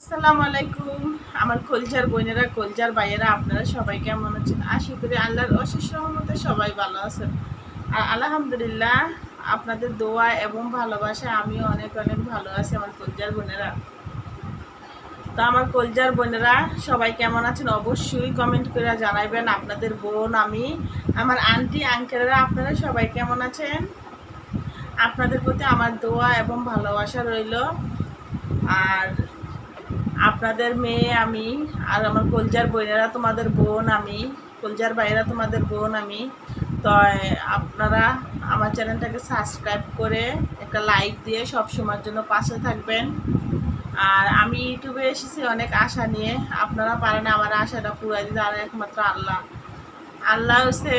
আসসালামু আলাইকুম আমার কলজার বোনেরা কলজার ভাইয়েরা আপনারা সবাই কেমন আছেন? আশা করি আল্লাহর অশেষ রহমতে সবাই ভালো আছেন। আর আলহামদুলিল্লাহ আপনাদের দোয়া এবং ভালোবাসায় আমিও অনেক অনেক ভালো আছি আমার কলজার বোনেরা। তো আমার কলজার বোনেরা সবাই কেমন আছেন অবশ্যই কমেন্ট করে জানাবেন। আপনাদের বোন আমি, আমার আন্টি আঙ্কেলরা আপনারা সবাই কেমন আছেন? আপনাদের প্রতি আমার দোয়া এবং ভালোবাসা রইল। আর আপনাদের মেয়ে আমি, আর আমার কলজার বোনেরা তোমাদের বোন আমি, কলজার ভাইয়েরা তোমাদের বোন আমি। তো আপনারা আমার চ্যানেলটাকে সাবস্ক্রাইব করে একটা লাইক দিয়ে সব সময়ের জন্য পাশে থাকবেন। আর আমি ইউটিউবে এসেছি অনেক আশা নিয়ে, আপনারা পারেন আমার আশাটা পুরাই দিতে। আর একমাত্র আল্লাহ আল্লাহ হচ্ছে,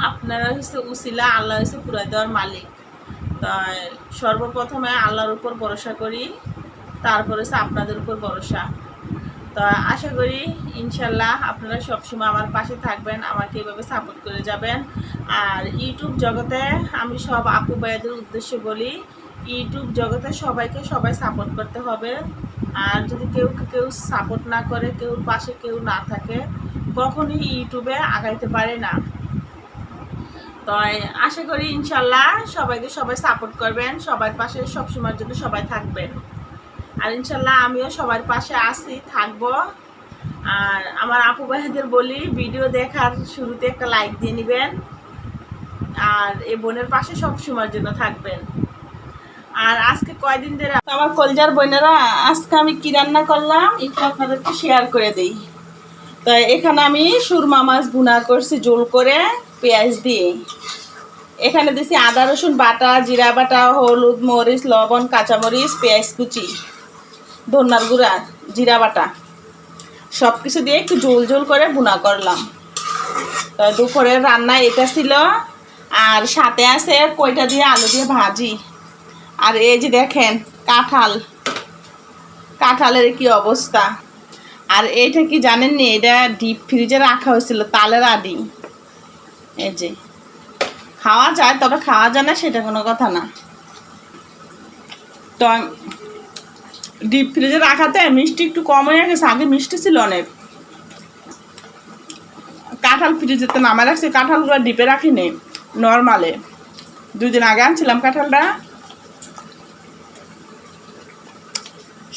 আপনারা হচ্ছে উসিলা, আল্লাহ হচ্ছে পুরাই দেওয়ার মালিক। তাই সর্বপ্রথমে আল্লাহর উপর ভরসা করি, তারপরে হচ্ছে আপনাদের উপর ভরসা। তো আশা করি ইনশাল্লাহ আপনারা সবসময় আমার পাশে থাকবেন, আমাকে এভাবে সাপোর্ট করে যাবেন। আর ইউটিউব জগতে আমি সব আপু ভাইয়াদের উদ্দেশ্যে বলি, ইউটিউব জগতে সবাইকে সবাই সাপোর্ট করতে হবে। আর যদি কেউ সাপোর্ট না করে, কেউ পাশে কেউ না থাকে, কখনই ইউটিউবে আগাইতে পারে না। তো আশা করি ইনশাল্লাহ সবাইকে সবাই সাপোর্ট করবেন, সবার পাশে সবসময়ের জন্য সবাই থাকবেন। আর ইনশাল্লাহ আমিও সবার পাশে আছি, থাকবো। আর আমার আপু ভাইদের বলি, ভিডিও দেখার শুরুতে একটা লাইক দিয়ে নেবেন, আর এই বোনের পাশে সব সময়ের জন্য থাকবেন। আর আজকে কয়দিন ধরে আমার কলজার বোনেরা, আজকে আমি কি রান্না করলাম একটু আপনাদেরকে শেয়ার করে দিই। তো এখানে আমি সুরমা মাছ ভুনা করছি ঝোল করে পেঁয়াজ দিয়ে। এখানে দিছি আদা রসুন বাটা, জিরা বাটা, হলুদ মরিচ লবণ কাঁচামরিচ পেঁয়াজ কুচি, ধন্যার গুঁড়া, জিরা বাটা, সব কিছু দিয়ে একটু ঝোল ঝোল করে ভুনা করলাম। তো দুপুরের রান্না এটা ছিল। আর সাথে আছে কইটা দিয়ে আলু দিয়ে ভাজি। আর এই যে দেখেন কাঁঠালের কি অবস্থা। আর এইটা কি জানেননি, এটা ডিপ ফ্রিজে রাখা হয়েছিল তালের আদি। এই যে খাওয়া যায়, তবে খাওয়া যায় না সেটা কোনো কথা না। তো ডিপ ফ্রিজে রাখাতে মিষ্টি একটু কম হয়ে গেছে, আগে মিষ্টি ছিল অনেক। কাঁঠাল ফ্রিজেতে নামায় রাখছি, কাঁঠালগুলো ডিপে রাখিনি, নর্মালে। 2 দিন আগে আনছিলাম কাঁঠালটা,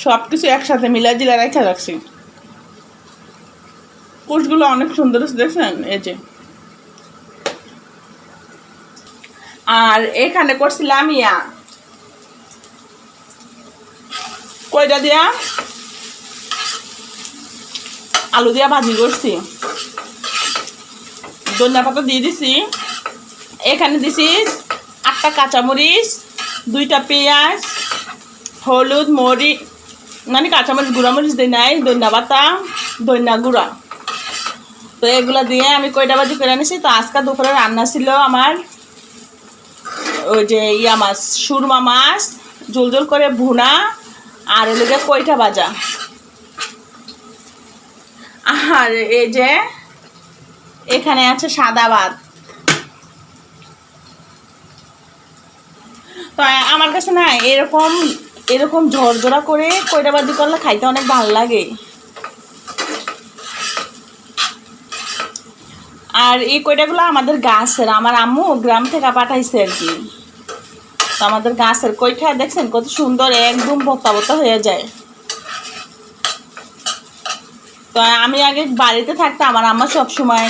সব কিছু একসাথে মিলা জিলা রেখে রাখছি। কোষগুলো অনেক সুন্দর দেখছেন, এই যে। আর এখানে করছিলাম কয়টা দিয়া আলু দিয়া ভাজি করছি, ধনিয়া পাতা দিয়ে দিছি। এখানে দিছি 8টা কাঁচামরিচ, 2টা পেঁয়াজ, হলুদ মরিচ, মানে কাঁচামরিচ গুঁড়ামরিচ দিই নাই, ধনিয়া পাতা ধনিয়া গুঁড়া। তো এগুলো দিয়ে আমি কয়টা ভাজি করে নিছি। তো আজকে দুপুরে রান্না ছিল আমার ওই যে মাছ, সুরমা মাছ ঝোল ঝোল করে ভুনা, আর এদিকে কয়টা ভাজা। আর এই যে এখানে আছে সাদা ভাত। তো আমার কাছে না এরকম ঝরঝরা করে কয়টা ভাজি করলে খাইতে অনেক ভালো লাগে। আর এই কয়টাগুলো আমাদের গাছের, আমার আম্মু গ্রাম থেকে পাঠাইছে আর কি। তো আমাদের গাছের কয়টা দেখছেন কত সুন্দর, একদম ভর্তা ভর্তা হয়ে যায়। তো আমি আগে বাড়িতে থাকতে আমার আম্মা সবসময়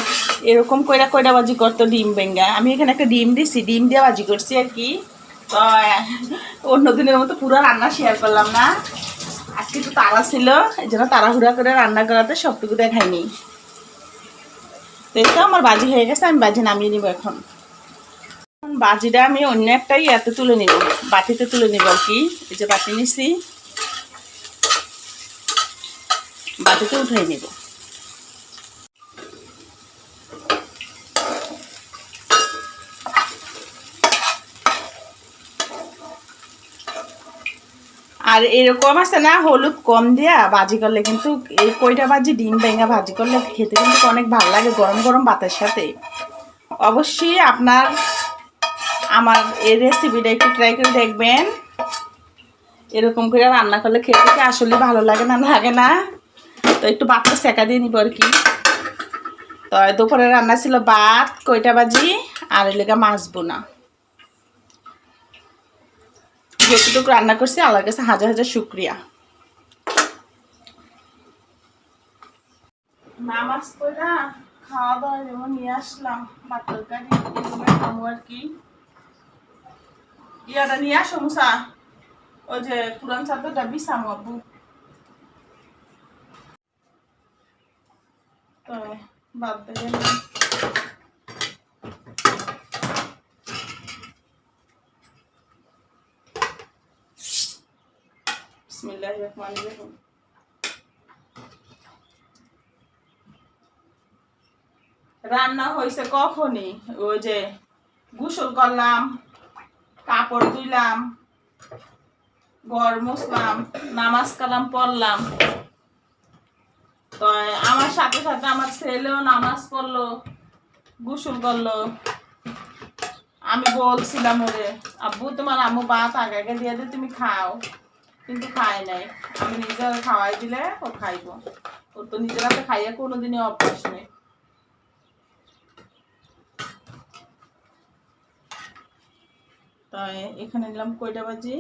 এরকম কয়টা ভাজি করতো, ডিম ভেঙ্গা। আমি এখানে একটা ডিম দিছি, ডিম দিয়ে ভাজি করছি আর কি। তো অন্য দিনের মতো পুরো রান্না শেয়ার করলাম না, আজকে একটু তাড়া ছিল, এই জন্য তাড়াহুড়া করে রান্না করাতে সবটুকু দেখাইনি। তো এটা আমার বাজি হয়ে গেছে, আমি বাজি নামিয়ে নিব। এখন বাজিটা আমি অন্য একটাই এতে তুলে নিব, বাটিতে তুলে নিব আর কি। এই যে বাটি নিছি, বাটিতে উঠাই নিব। আর এরকম আছে না, হলুদ কম দিয়া ভাজি করলে কিন্তু, এই কয়টা ভাজি ডিম ভেঙা ভাজি করলে খেতে কিন্তু অনেক ভালো লাগে গরম গরম ভাতের সাথে। অবশ্যই আমার এই রেসিপিটা একটু ট্রাই করে দেখবেন। এরকম করে রান্না করলে খেতে কি আসলে ভালো লাগে না তো একটু ভাতটা সেকা দিয়ে নিব আর কি। তো দুপুরে রান্না ছিল ভাত, কয়টা ভাজি আর এলাকা মাছ বোনা। যতটুকু রান্না করছি আল্লাহর কাছে হাজার হাজার শুকরিয়া। নামাজ পড়া খাওয়া দাওয়া যেমন নিয়ে আসলাম ভাত তরকারি খাবো আর কি। ইয়াটা নিয়ে আসো মুসা, ওই যে পুরান চাদরটা বিছামো আব্বু। তো বাদ দিয়ে বিসমিল্লাহির রহমানির রহিম। রান্না হয়েছে কখনই, ওই যে গোসল করলাম, কাপড় ধুইলাম, ঘর মুছলাম, নামাজ কালাম পড়লাম। তো আমার সাথে সাথে আমার ছেলেও নামাজ পড়লো, গোসল করলো। আমি বলছিলাম ওরে, আব্বু তোমার আম্মু ভাত আগে আগে দিয়ে দিয়ে তুমি খাও, কিন্তু খায় নাই। আমি নিজের খাওয়াই দিলে ও খাইব, ওর তো নিজের হাতে খাইয়া কোনোদিনই অভ্যাস নেই। তাই এখানে নিলাম কয়টা ভাজি,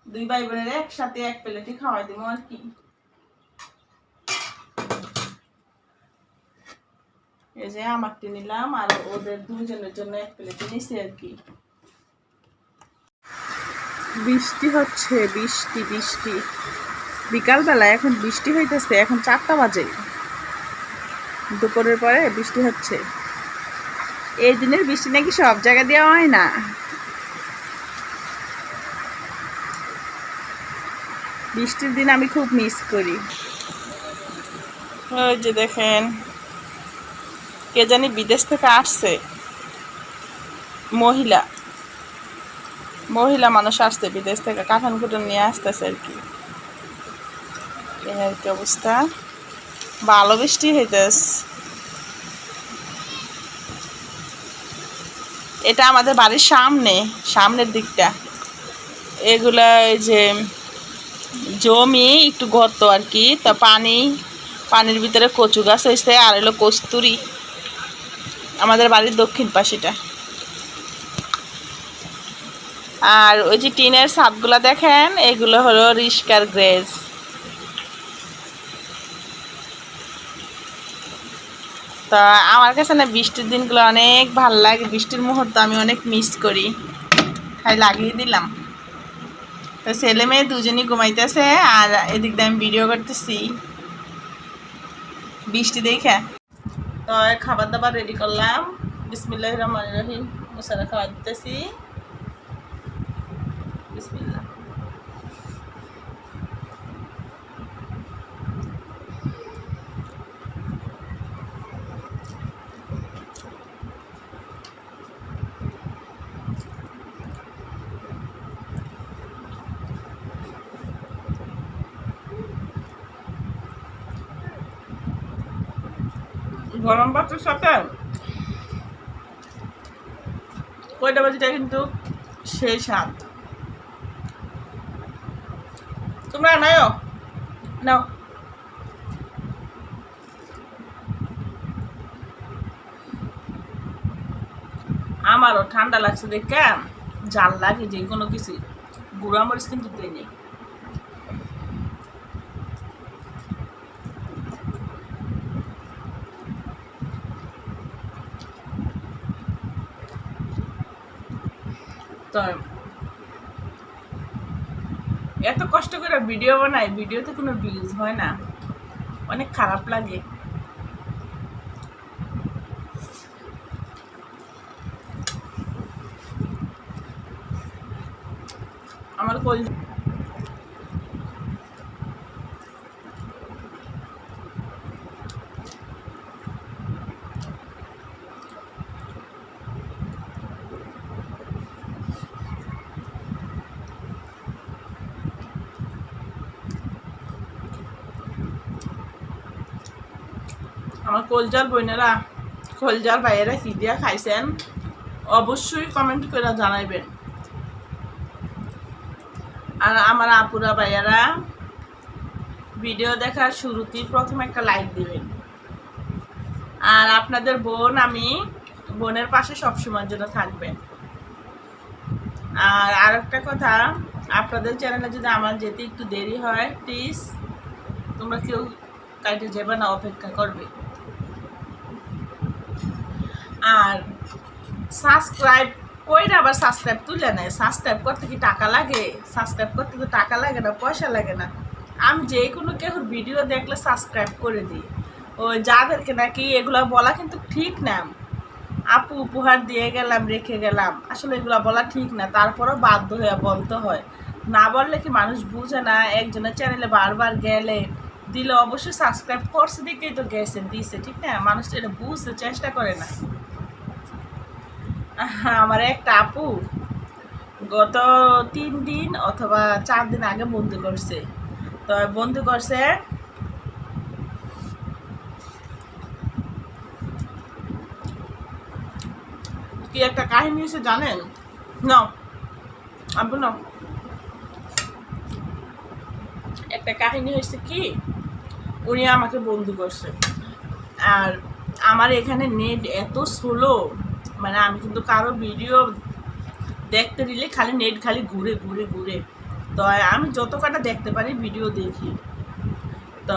দুই ভাই বোনের একসাথে এক প্লেটই খাওয়াই দিব আর কি। এই যে আমারটি নিলাম আর ওদের দুজনের জন্য এক প্লেটে নিছি আর কি। বৃষ্টি হচ্ছে, বৃষ্টি বৃষ্টি বিকালবেলা এখন বৃষ্টি হইতেছে, এখন 4টা বাজে, দুপুরের পরে বৃষ্টি হচ্ছে। এই দিনের বৃষ্টি নাকি সব জায়গা দেওয়া হয় না। বৃষ্টির দিন আমি খুব মিস করি। ওই যে দেখেন কে জানি বিদেশ থেকে আসছে, মহিলা মানুষ আসছে বিদেশ থেকে, কাঁঠান কুটান নিয়ে আসতেছে আর কি। এই আর কি অবস্থা, ভালো বৃষ্টি হইতেছে। এটা আমাদের বাড়ির সামনের দিকটা, এগুলা এই যে জমি একটু গর্ত আর কি। তা পানির ভিতরে কচু গাছ হয়েছে, আর হলো কস্তুরি, আমাদের বাড়ির দক্ষিণ পাশেটা। আর ওই যে টিনের ছাদগুলা দেখেন, এগুলো হলো রিস্কার গ্রেজ। তা আমার কাছে না বৃষ্টির দিনগুলো অনেক ভাল লাগে, বৃষ্টির মুহূর্ত আমি অনেক মিস করি। তাই লাগিয়ে দিলাম। তো ছেলে মেয়ে দুজনই ঘুমাইতেছে, আর এদিক দিয়ে আমি ভিডিও করতেছি বৃষ্টি দেখে। তো খাবার দাবার রেডি করলাম, বিসমিল্লাহির রহমানির রহিম। মশলা খাবার দিতেছি, বিসমিল্লাহ। গরম ভাতের সাথে কয়টা বাজিটা কিন্তু সেই স্বাদ। তোমরা নাও নাও। আমারও ঠান্ডা লাগছে দেখে জাল লাগে যে কোনো কিছু, গুঁড়া মরিচ কিন্তু দেয়নি। তো এত কষ্ট করে ভিডিও বানাই, ভিডিওতে কোনো ভিউজ হয় না, অনেক খারাপ লাগে। আমার কলজার বোনেরা, কলজার ভাইয়েরা কি দিয়া খাইছেন অবশ্যই কমেন্ট করে জানাইবেন। আর আমার আপুরা ভাইয়ারা ভিডিও দেখার শুরুতেই প্রথমে একটা লাইক দিবেন। আর আপনাদের বোনের পাশে সবসময়ের জন্য থাকবেন। আর একটা কথা, আপনাদের চ্যানেলে যদি আমার যেতে একটু দেরি হয়, প্লিজ তোমরা কেউ কাটে যাবে না, অপেক্ষা করবে। আর সাবস্ক্রাইব কইরা আবার সাবস্ক্রাইব তুলে নেয়। সাবস্ক্রাইব করতে কি টাকা লাগে? সাবস্ক্রাইব করতে তো টাকা লাগে না, পয়সা লাগে না। আমি যে কোনো কেউ ভিডিও দেখলে সাবস্ক্রাইব করে দিই। ওই যাদেরকে নাকি এগুলো বলা কিন্তু ঠিক না। আপু উপহার দিয়ে গেলাম, রেখে গেলাম, আসলে এগুলো বলা ঠিক না। তারপরও বাধ্য হয়ে বলতে হয়। না বললে কি মানুষ বুঝে না? একজনের চ্যানেলে বারবার গেলে দিলে অবশ্যই সাবস্ক্রাইব করছে দেখেই তো গেছে, দিছে, ঠিক না? মানুষ এটা বুঝতে চেষ্টা করে না। আমার একটা আপু গত 3 দিন অথবা 4 দিন আগে বন্ধু করছে। তো বন্ধু করছে কি একটা কাহিনী হয়েছে জানেন? আপু না, একটা কাহিনী হয়েছে কি, উনি আমাকে বন্ধু করছে। আর আমার এখানে নেট এত স্লো, মানে আমি কিন্তু কারো ভিডিও দেখতে দিলে খালি নেট খালি ঘুরে ঘুরে ঘুরে। তো আমি যত কটা দেখতে পারি ভিডিও দেখি। তো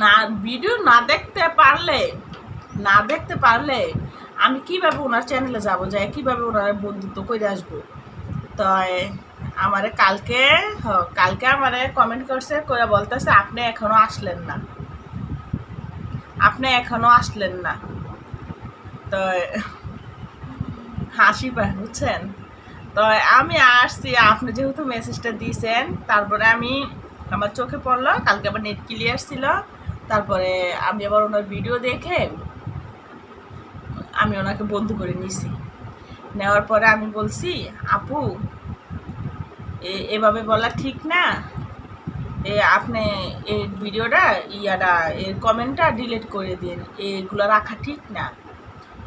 না, ভিডিও না দেখতে পারলে আমি কিভাবে ওনার চ্যানেলে যাব, যাই কিভাবে ওনার বন্ধুত্ব করে আসবো? তো আমারে কালকে আমারে কমেন্ট করছে, করে বলতেছে আপনি এখনো আসলেন না। তো হাসি পায়, বুঝছেন? তো আমি আসছি, আপনি যেহেতু মেসেজটা দিয়েছেন, তারপরে আমার চোখে পড়লো, কালকে আবার নেট ক্লিয়ার ছিল। তারপরে আমি আবার ওনার ভিডিও দেখে আমি ওনাকে বন্ধু করে নিছি। নেওয়ার পরে আমি বলছি, আপু এভাবে বলা ঠিক না, আপনি এই ভিডিওটা এর কমেন্টটা ডিলিট করে দিন, এগুলো রাখা ঠিক না।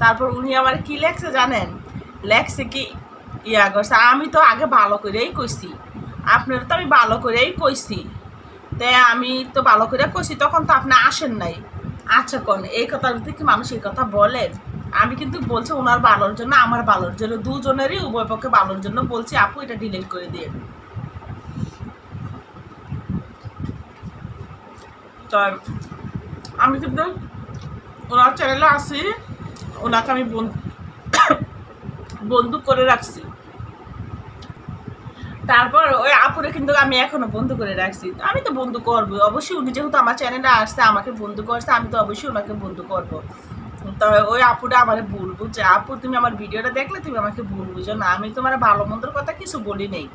তারপর উনি আবার কি লেখছে জানেন? লেখছে কি করছে, আমি তো আগে ভালো করেই কইছি, আপনার তো আমি ভালো করেই কইছি, তাই আমি তো ভালো করে কইছি, তখন তো আপনি আসেন নাই। আচ্ছা কোন এই কথা কি মানুষ এই কথা বলে? আমি কিন্তু বলছি ওনার ভালোর জন্য, আমার ভালোর জন্য, দুজনেরই উভয় পক্ষে ভালোর জন্য বলছি, আপু এটা ডিলিট করে দিয়ে। তো আমি কিন্তু ওনার চ্যানেলে আসি, ওনাকে আমি বন্ধু করে রাখছি। তারপর ওই আপুরে কিন্তু আমি এখনো বন্ধু করে রাখছি। আমি তো বন্ধু করবো অবশ্যই, উনি যেহেতু আমার চ্যানেলে আসছে, আমাকে বন্ধু করছে, আমি তো অবশ্যই ওনাকে বন্ধু করবো। তো ওই আপুটা আমার ভুল বুঝছে, আপু তুমি আমার ভিডিওটা দেখলে তুমি আমাকে ভুল বুঝো না, আমি তোমার ভালো মন্দের কথা কিছু বলি নেই।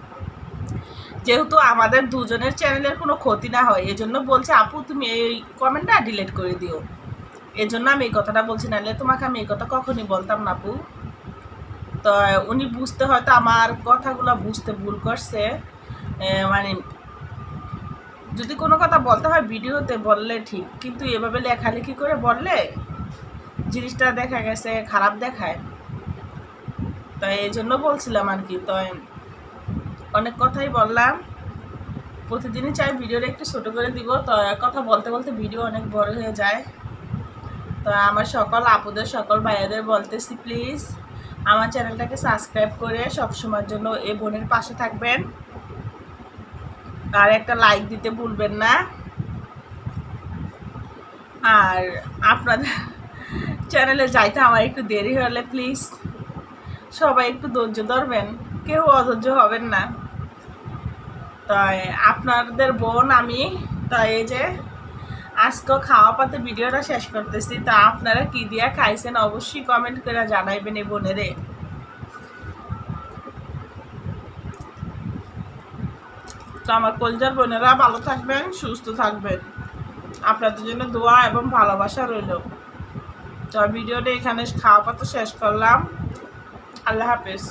যেহেতু আমাদের দুজনের চ্যানেলের কোনো ক্ষতি না হয়, এজন্য বলছে আপু তুমি এই কমেন্টটা ডিলিট করে দিও। এজন্য আমি এই কথাটা বলছি, নাহলে তোমাকে আমি এই কথা কখনই বলতাম না আপু। তো উনি বুঝতে হয়তো আমার কথাগুলো বুঝতে ভুল করছে। মানে যদি কোনো কথা বলতে হয় ভিডিওতে বললে ঠিক, কিন্তু এভাবে লেখালেখি করে বললে জিনিসটা দেখা গেছে খারাপ দেখায়। তো এই জন্য বলছিলাম আর কি। তো অনেক কথাই বললাম, প্রতিদিনই চাই ভিডিওটা একটু ছোটো করে দিব। তো কথা বলতে বলতে ভিডিও অনেক বড় হয়ে যায়। তো আমার সকল আপুদের, সকল ভাইয়াদের বলতেছি, প্লিজ আমার চ্যানেলটাকে সাবস্ক্রাইব করে সবসময়ের জন্য এই বোনের পাশে থাকবেন। আর একটা লাইক দিতে ভুলবেন না। আর আপনাদের চ্যানেলে যাইতে আমার একটু দেরি হলে প্লিজ সবাই একটু ধৈর্য ধরবেন, কেউ অধৈর্য হবেন না। তাই আপনাদের বোন আমি, তাই এই যে আজকে খাওয়া পাতে ভিডিওটা শেষ করতেছি। তা আপনারা কি দিয়া খাইছেন অবশ্যই কমেন্ট করে জানাইবেন এই বোনেরে। তো আমার কলজার বোনেরা ভালো থাকবেন, সুস্থ থাকবেন, আপনাদের জন্য দোয়া এবং ভালোবাসা রইল। তো ভিডিওটা এখানে খাওয়া পাতে শেষ করলাম। আল্লাহ হাফেজ।